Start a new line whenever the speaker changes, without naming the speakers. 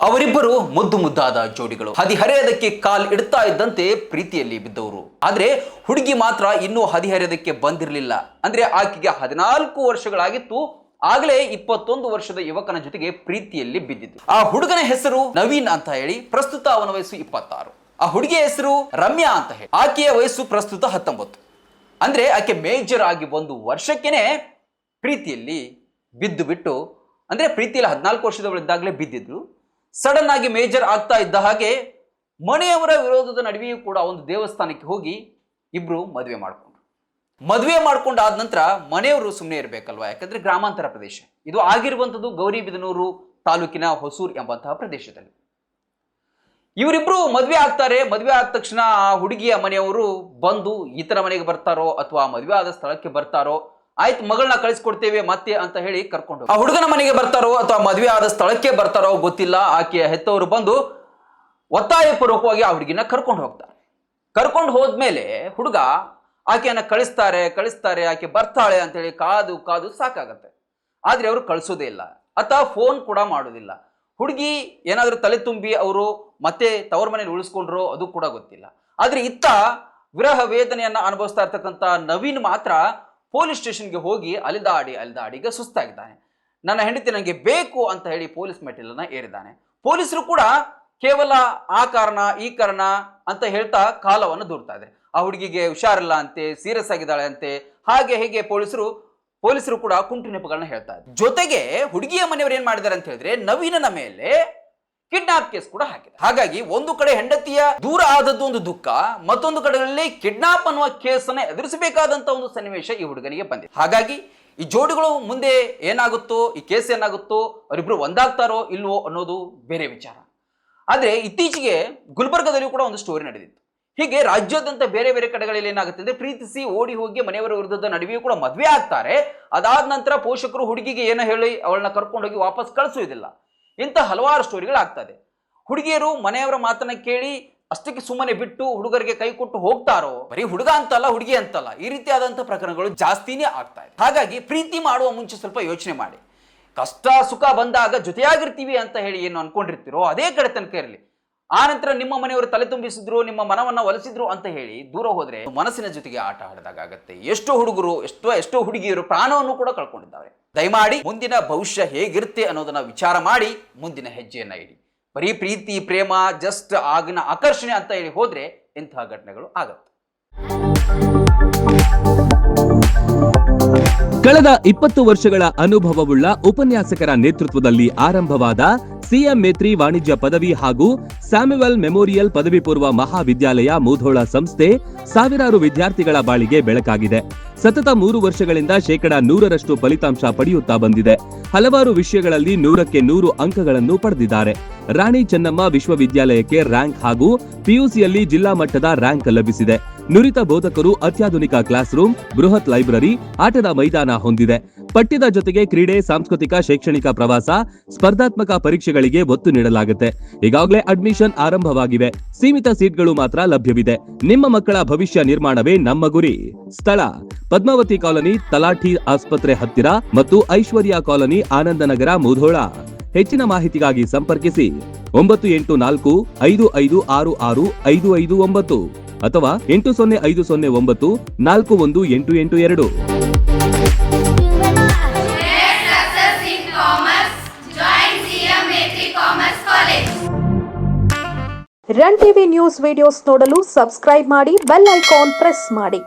ಅವರಿಬ್ಬರು ಮುದ್ದು ಮುದ್ದಾದ ಜೋಡಿಗಳು. ಹದಿಹರೆಯದಕ್ಕೆ ಕಾಲ್ ಇಡ್ತಾ ಇದ್ದಂತೆ ಪ್ರೀತಿಯಲ್ಲಿ ಬಿದ್ದವರು. ಆದ್ರೆ ಹುಡುಗಿ ಮಾತ್ರ ಇನ್ನೂ ಹದಿಹರೆಯದಕ್ಕೆ ಬಂದಿರಲಿಲ್ಲ. ಅಂದ್ರೆ ಆಕೆಗೆ 14 ವರ್ಷಗಳಾಗಿತ್ತು. ಆಗಲೇ 21 ವರ್ಷದ ಯುವಕನ ಜೊತೆಗೆ ಪ್ರೀತಿಯಲ್ಲಿ ಬಿದ್ದಿದ್ದು. ಆ ಹುಡುಗನ ಹೆಸರು ನವೀನ್ ಅಂತ ಹೇಳಿ, ಪ್ರಸ್ತುತ ಅವನ ವಯಸ್ಸು 26. ಆ ಹುಡುಗಿಯ ಹೆಸರು ರಮ್ಯಾ ಅಂತ ಹೇಳಿ, ಆಕೆಯ ವಯಸ್ಸು ಪ್ರಸ್ತುತ 19. ಅಂದ್ರೆ ಆಕೆ ಮೇಜರ್ ಆಗಿ 1 ವರ್ಷಕ್ಕೇನೆ ಪ್ರೀತಿಯಲ್ಲಿ ಬಿದ್ದು ಬಿಟ್ಟು, ಅಂದ್ರೆ ಪ್ರೀತಿಯಲ್ಲಿ 14 ವರ್ಷದವಳಿದ್ದಾಗಲೇ ಬಿದ್ದಿದ್ರು. ಸಡನ್ ಆಗಿ ಮೇಜರ್ ಆಗ್ತಾ ಇದ್ದ ಹಾಗೆ ಮನೆಯವರ ವಿರೋಧದ ನಡುವೆಯೂ ಕೂಡ ಒಂದು ದೇವಸ್ಥಾನಕ್ಕೆ ಹೋಗಿ ಇಬ್ರು ಮದುವೆ ಮಾಡ್ಕೊಂಡಾದ ನಂತರ ಮನೆಯವರು ಸುಮ್ಮನೆ ಇರಬೇಕಲ್ವಾ, ಯಾಕಂದ್ರೆ ಗ್ರಾಮಾಂತರ ಪ್ರದೇಶ ಇದು ಆಗಿರುವಂಥದ್ದು. ಗೌರಿಬಿದನೂರು ತಾಲೂಕಿನ ಹೊಸೂರು ಎಂಬಂತಹ ಪ್ರದೇಶದಲ್ಲಿ ಇವರಿಬ್ರು ಮದುವೆ ಆಗ್ತಾರೆ. ಮದುವೆ ಆದ ತಕ್ಷಣ ಆ ಹುಡುಗಿಯ ಮನೆಯವರು ಬಂದು ಈತನ ಮನೆಗೆ ಬರ್ತಾರೋ ಅಥವಾ ಮದುವೆ ಆದ ಸ್ಥಳಕ್ಕೆ ಬರ್ತಾರೋ, ಆಯ್ತು ಮಗಳನ್ನ ಕಳಿಸ್ಕೊಡ್ತೇವೆ ಮತ್ತೆ ಅಂತ ಹೇಳಿ ಕರ್ಕೊಂಡು, ಆ ಹುಡುಗನ ಮನೆಗೆ ಬರ್ತಾರೋ ಅಥವಾ ಮದುವೆ ಆದ ಸ್ಥಳಕ್ಕೆ ಬರ್ತಾರೋ ಗೊತ್ತಿಲ್ಲ. ಆಕೆಯ ಹೆತ್ತವರು ಬಂದು ಒತ್ತಾಯ ಪೂರ್ವಕವಾಗಿ ಆ ಹುಡುಗಿನ ಕರ್ಕೊಂಡು ಹೋಗ್ತಾರೆ. ಕರ್ಕೊಂಡು ಹೋದ್ಮೇಲೆ ಹುಡುಗ ಆಕೆಯನ್ನ ಕಳಿಸ್ತಾರೆ. ಆಕೆ ಬರ್ತಾಳೆ ಅಂತ ಹೇಳಿ ಕಾದು ಸಾಕಾಗತ್ತೆ. ಆದ್ರೆ ಅವರು ಕಳಿಸೋದೇ ಇಲ್ಲ, ಅಥವಾ ಫೋನ್ ಕೂಡ ಮಾಡೋದಿಲ್ಲ. ಹುಡುಗಿ ಏನಾದ್ರೂ ತಲೆ ತುಂಬಿ ಅವರು ಮತ್ತೆ ತವರ ಮನೇಲಿ ಉಳಿಸ್ಕೊಂಡ್ರು ಅದು ಕೂಡ ಗೊತ್ತಿಲ್ಲ. ಆದ್ರೆ ಇತ್ತ ವಿರಹ ವೇದನೆಯನ್ನ ಅನುಭವಿಸ್ತಾ ಇರ್ತಕ್ಕಂಥ ನವೀನ್ ಮಾತ್ರ ಪೊಲೀಸ್ ಸ್ಟೇಷನ್ಗೆ ಹೋಗಿ ಅಲಿದಾಡಿ ಈಗ ಸುಸ್ತಾಗಿದ್ದಾನೆ. ನನ್ನ ಹೆಂಡತಿ ನನಗೆ ಬೇಕು ಅಂತ ಹೇಳಿ ಪೊಲೀಸ್ ಮೆಟ್ಟಿಲನ್ನ ಏರಿದ್ದಾನೆ. ಪೊಲೀಸರು ಕೂಡ ಕೇವಲ ಆ ಕಾರಣ ಈ ಕಾರಣ ಅಂತ ಹೇಳ್ತಾ ಕಾಲವನ್ನು ದೂರ್ತಾ ಇದ್ದಾರೆ. ಆ ಹುಡುಗಿಗೆ ಹುಷಾರಿಲ್ಲ ಅಂತೆ, ಸೀರಿಯಸ್ ಆಗಿದ್ದಾಳೆ ಅಂತೆ, ಹಾಗೆ ಹೇಗೆ ಪೊಲೀಸರು ಕೂಡ ಕುಂಟು ನೆಪಗಳನ್ನ ಹೇಳ್ತಾ ಇದ್ದಾರೆ. ಜೊತೆಗೆ ಹುಡುಗಿಯ ಮನೆಯವರು ಏನ್ ಮಾಡಿದ್ದಾರೆ ಅಂತ ಹೇಳಿದ್ರೆ ನವೀನನ ಮೇಲೆ ಕಿಡ್ನಾಪ್ ಕೇಸ್ ಕೂಡ ಹಾಕಿದೆ. ಹಾಗಾಗಿ ಒಂದು ಕಡೆ ಹೆಂಡತಿಯ ದೂರ ಆದದ್ದು ಒಂದು ದುಃಖ, ಮತ್ತೊಂದು ಕಡೆಯಲ್ಲಿ ಕಿಡ್ನಾಪ್ ಅನ್ನುವ ಕೇಸನ್ನ ಎದುರಿಸಬೇಕಾದಂತ ಒಂದು ಸನ್ನಿವೇಶ ಈ ಹುಡುಗನಿಗೆ ಬಂದಿದೆ. ಹಾಗಾಗಿ ಈ ಜೋಡಿಗಳು ಮುಂದೆ ಏನಾಗುತ್ತೋ, ಈ ಕೇಸ್ ಏನಾಗುತ್ತೋ, ಅವರಿಬ್ರು ಒಂದಾಗ್ತಾರೋ ಇಲ್ವೋ ಅನ್ನೋದು ಬೇರೆ ವಿಚಾರ. ಆದ್ರೆ ಇತ್ತೀಚೆಗೆ ಗುಲ್ಬರ್ಗದಲ್ಲಿಯೂ ಕೂಡ ಒಂದು ಸ್ಟೋರಿ ನಡೆದಿತ್ತು. ಹೀಗೆ ರಾಜ್ಯಾದ್ಯಂತ ಬೇರೆ ಬೇರೆ ಕಡೆಗಳಲ್ಲಿ ಏನಾಗುತ್ತೆ ಅಂದ್ರೆ ಪ್ರೀತಿಸಿ ಓಡಿ ಹೋಗಿ ಮನೆಯವರ ವಿರುದ್ಧದ ನಡುವೆಯೂ ಕೂಡ ಮದುವೆ ಆಗ್ತಾರೆ. ಅದಾದ ನಂತರ ಪೋಷಕರು ಹುಡುಗಿಗೆ ಏನೋ ಹೇಳಿ ಅವಳನ್ನ ಕರ್ಕೊಂಡೋಗಿ ವಾಪಸ್ ಕಳಿಸುವುದಿಲ್ಲ. ಇಂಥ ಹಲವಾರು ಸ್ಟೋರಿಗಳು ಆಗ್ತದೆ. ಹುಡುಗಿಯರು ಮನೆಯವರ ಮಾತನ್ನ ಕೇಳಿ ಅಷ್ಟಕ್ಕೆ ಸುಮ್ಮನೆ ಬಿಟ್ಟು ಹುಡುಗರಿಗೆ ಕೈ ಕೊಟ್ಟು ಹೋಗ್ತಾರೋ, ಬರೀ ಹುಡುಗ ಅಂತಲ್ಲ ಹುಡುಗಿ ಅಂತಲ್ಲ, ಈ ರೀತಿಯಾದಂತಹ ಪ್ರಕರಣಗಳು ಜಾಸ್ತಿನೇ ಆಗ್ತಾ ಇದೆ. ಹಾಗಾಗಿ ಪ್ರೀತಿ ಮಾಡುವ ಮುಂಚೆ ಸ್ವಲ್ಪ ಯೋಚನೆ ಮಾಡಿ. ಕಷ್ಟ ಸುಖ ಬಂದಾಗ ಜೊತೆಯಾಗಿರ್ತೀವಿ ಅಂತ ಹೇಳಿ ಏನು ಅನ್ಕೊಂಡಿರ್ತೀರೋ ಅದೇ ಕಡೆ ತನಕ ಇರಲಿ. ಆ ನಂತರ ನಿಮ್ಮ ಮನೆಯವರು ತಲೆ ತುಂಬಿಸಿದ್ರು, ನಿಮ್ಮ ಮನವನ್ನ ಒಲಿಸಿದ್ರು ಅಂತ ಹೇಳಿ ದೂರ ಹೋದ್ರೆ ಮನಸ್ಸಿನ ಜೊತೆಗೆ ಆಟ ಆಡಿದಾಗ ಆಗತ್ತೆ. ಎಷ್ಟೋ ಹುಡುಗರು ಎಷ್ಟೋ ಹುಡುಗಿಯರು ಪ್ರಾಣವನ್ನು ಕೂಡ ಕಳ್ಕೊಂಡಿದ್ದಾರೆ. ದಯಮಾಡಿ ಮುಂದಿನ ಭವಿಷ್ಯ ಹೇಗಿರುತ್ತೆ ಅನ್ನೋದನ್ನ ವಿಚಾರ ಮಾಡಿ ಮುಂದಿನ ಹೆಜ್ಜೆಯನ್ನ ಇಡಿ. ಬರೀ ಪ್ರೀತಿ ಪ್ರೇಮ ಜಸ್ಟ್ ಆಗಿನ ಆಕರ್ಷಣೆ ಅಂತ ಹೇಳಿ ಹೋದ್ರೆ ಇಂತಹ ಘಟನೆಗಳು ಆಗತ್ತೆ.
ಕಳೆದ 20 ವರ್ಷಗಳ ಅನುಭವವುಳ್ಳ ಉಪನ್ಯಾಸಕರ ನೇತೃತ್ವದಲ್ಲಿ ಆರಂಭವಾದ ಸಿಎಂ ಮೇತ್ರಿ ವಾಣಿಜ್ಯ ಪದವಿ ಹಾಗೂ ಸ್ಯಾಮ್ಯುವೆಲ್ ಮೆಮೋರಿಯಲ್ ಪದವಿ ಪೂರ್ವ ಮಹಾವಿದ್ಯಾಲಯ ಮುಧೋಳ ಸಂಸ್ಥೆ ಸಾವಿರಾರು ವಿದ್ಯಾರ್ಥಿಗಳ ಬಾಳಿಗೆ ಬೆಳಕಾಗಿದೆ. ಸತತ 3 ವರ್ಷಗಳಿಂದ 100% ಫಲಿತಾಂಶ ಪಡೆಯುತ್ತಾ ಬಂದಿದೆ. ಹಲವಾರು ವಿಷಯಗಳಲ್ಲಿ 100ಕ್ಕೆ 100 ಅಂಕಗಳನ್ನು ಪಡೆದಿದ್ದಾರೆ. ರಾಣಿ ಚೆನ್ನಮ್ಮ ವಿಶ್ವವಿದ್ಯಾಲಯಕ್ಕೆ ರ್ಯಾಂಕ್ ಹಾಗೂ ಪಿಯುಸಿಯಲ್ಲಿ ಜಿಲ್ಲಾ ಮಟ್ಟದ ರ್ಯಾಂಕ್ ಲಭಿಸಿದೆ. ನುರಿತ ಬೋಧಕರು, ಅತ್ಯಾಧುನಿಕ ಕ್ಲಾಸ್ ರೂಮ್, ಬೃಹತ್ ಲೈಬ್ರರಿ, ಆಟದ ಮೈದಾನ ಹೊಂದಿದೆ. ಪಠ್ಯದ ಜೊತೆಗೆ ಕ್ರೀಡೆ, ಸಾಂಸ್ಕೃತಿಕ, ಶೈಕ್ಷಣಿಕ ಪ್ರವಾಸ, ಸ್ಪರ್ಧಾತ್ಮಕ ಪರೀಕ್ಷೆಗಳಿಗೆ ಒತ್ತು ನೀಡಲಾಗುತ್ತೆ. ಈಗಾಗಲೇ ಅಡ್ಮಿಷನ್ ಆರಂಭವಾಗಿವೆ. ಸೀಮಿತ ಸೀಟ್ಗಳು ಮಾತ್ರ ಲಭ್ಯವಿದೆ. ನಿಮ್ಮ ಮಕ್ಕಳ ಭವಿಷ್ಯ ನಿರ್ಮಾಣವೇ ನಮ್ಮ ಗುರಿ. ಸ್ಥಳ ಪದ್ಮಾವತಿ ಕಾಲೋನಿ, ತಲಾಠಿ ಆಸ್ಪತ್ರೆ ಹತ್ತಿರ ಮತ್ತು ಐಶ್ವರ್ಯ ಕಾಲೋನಿ, ಆನಂದನಗರ, ಮುಧೋಳ. ಹೆಚ್ಚಿನ ಮಾಹಿತಿಗಾಗಿ ಸಂಪರ್ಕಿಸಿ 9845566559 ಅಥವಾ 8050941882.
ರನ್ ಟಿವಿ ನ್ಯೂಸ್ ವಿಡಿಯೋಸ್ ನೋಡಲು ಸಬ್ಸ್ಕ್ರೈಬ್ ಮಾಡಿ, ಬೆಲ್ ಐಕಾನ್ ಪ್ರೆಸ್ ಮಾಡಿ.